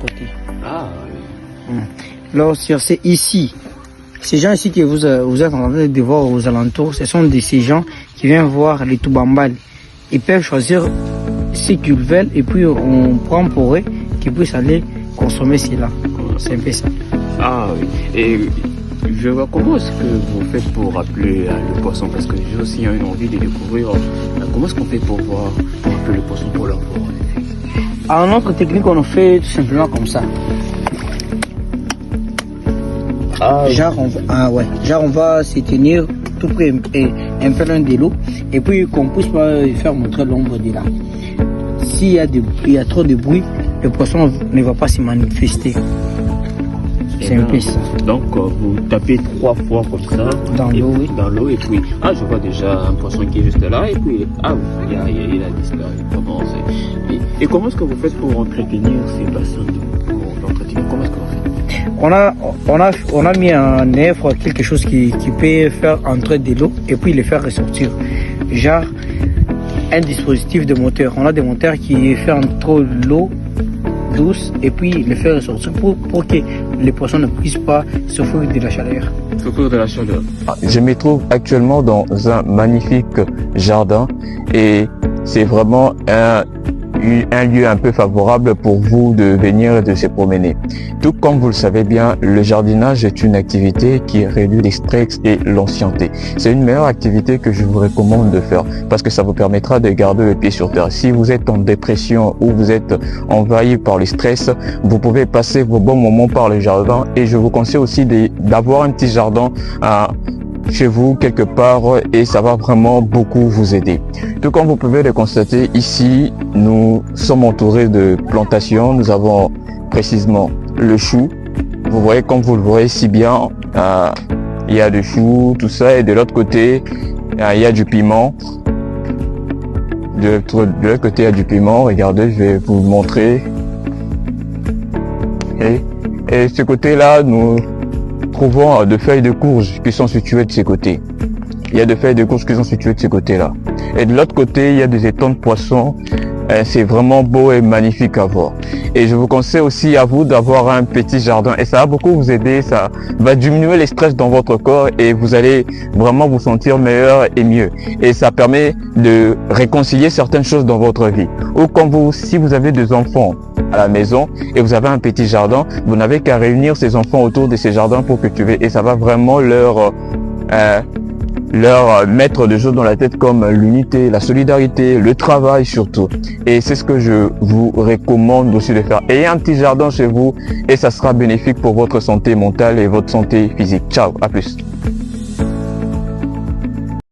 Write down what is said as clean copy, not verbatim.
côté. Ah oui. Alors, c'est ici. Ces gens ici que vous êtes en train de voir aux alentours, ce sont ces gens qui viennent voir les Toubambal. Ils peuvent choisir ce qu'ils veulent et puis on prend pour eux qu'ils puissent aller consommer cela. C'est un peu ça. Ah oui. Et je vois comment est-ce que vous faites pour appeler le poisson, parce que j'ai aussi une envie de découvrir comment est-ce qu'on fait pour appeler le poisson pour l'avoir. En notre technique, on fait tout simplement comme ça. Genre on va se tenir tout près un peu loin de l'eau et puis qu'on puisse pas faire montrer l'ombre de là. S'il y a trop de bruit, le poisson ne va pas se manifester. C'est un peu ça. Donc vous tapez 3 fois comme ça dans l'eau, oui. Dans l'eau et puis je vois déjà un poisson qui est juste là et puis il a disparu. Et comment est-ce que vous faites pour entretenir ces bassins pour l'entretenir? Comment est-ce que vous faites? On a mis en œuvre quelque chose qui peut faire entrer de l'eau et puis les faire ressortir. Genre un dispositif de moteur. On a des moteurs qui font entrer l'eau douce et puis les faire ressortir pour que les poissons ne puissent pas souffrir de la chaleur. Souffrir de la chaleur. Je me trouve actuellement dans un magnifique jardin et c'est vraiment un lieu un peu favorable pour vous de venir et de se promener. Tout comme vous le savez bien, le jardinage est une activité qui réduit les stress et l'ancienneté. C'est une meilleure activité que je vous recommande de faire parce que ça vous permettra de garder le pied sur terre. Si vous êtes en dépression ou vous êtes envahi par le stress, vous pouvez passer vos bons moments par le jardin et je vous conseille aussi d'avoir un petit jardin chez vous quelque part et ça va vraiment beaucoup vous aider. Tout comme vous pouvez le constater ici, nous sommes entourés de plantations. Nous avons précisément le chou. Vous voyez, comme vous le voyez si bien, il y a du chou, tout ça, et de l'autre côté, il y a du piment. De l'autre côté, il y a du piment. Regardez, je vais vous montrer. Et ce côté-là, nous trouvons de feuilles de courge qui sont situées de ces côtés. Il y a des feuilles de courge qui sont situées de ces côtés-là. Et de l'autre côté, il y a des étangs de poissons. C'est vraiment beau et magnifique à voir. Et je vous conseille aussi à vous d'avoir un petit jardin. Et ça va beaucoup vous aider. Ça va diminuer les stress dans votre corps et vous allez vraiment vous sentir meilleur et mieux. Et ça permet de réconcilier certaines choses dans votre vie. Ou comme si vous avez des enfants à la maison et vous avez un petit jardin, vous n'avez qu'à réunir ces enfants autour de ces jardins pour cultiver et ça va vraiment leur mettre des choses dans la tête comme l'unité, la solidarité, le travail surtout. Et c'est ce que je vous recommande aussi de faire. Ayez un petit jardin chez vous et ça sera bénéfique pour votre santé mentale et votre santé physique. Ciao, à plus.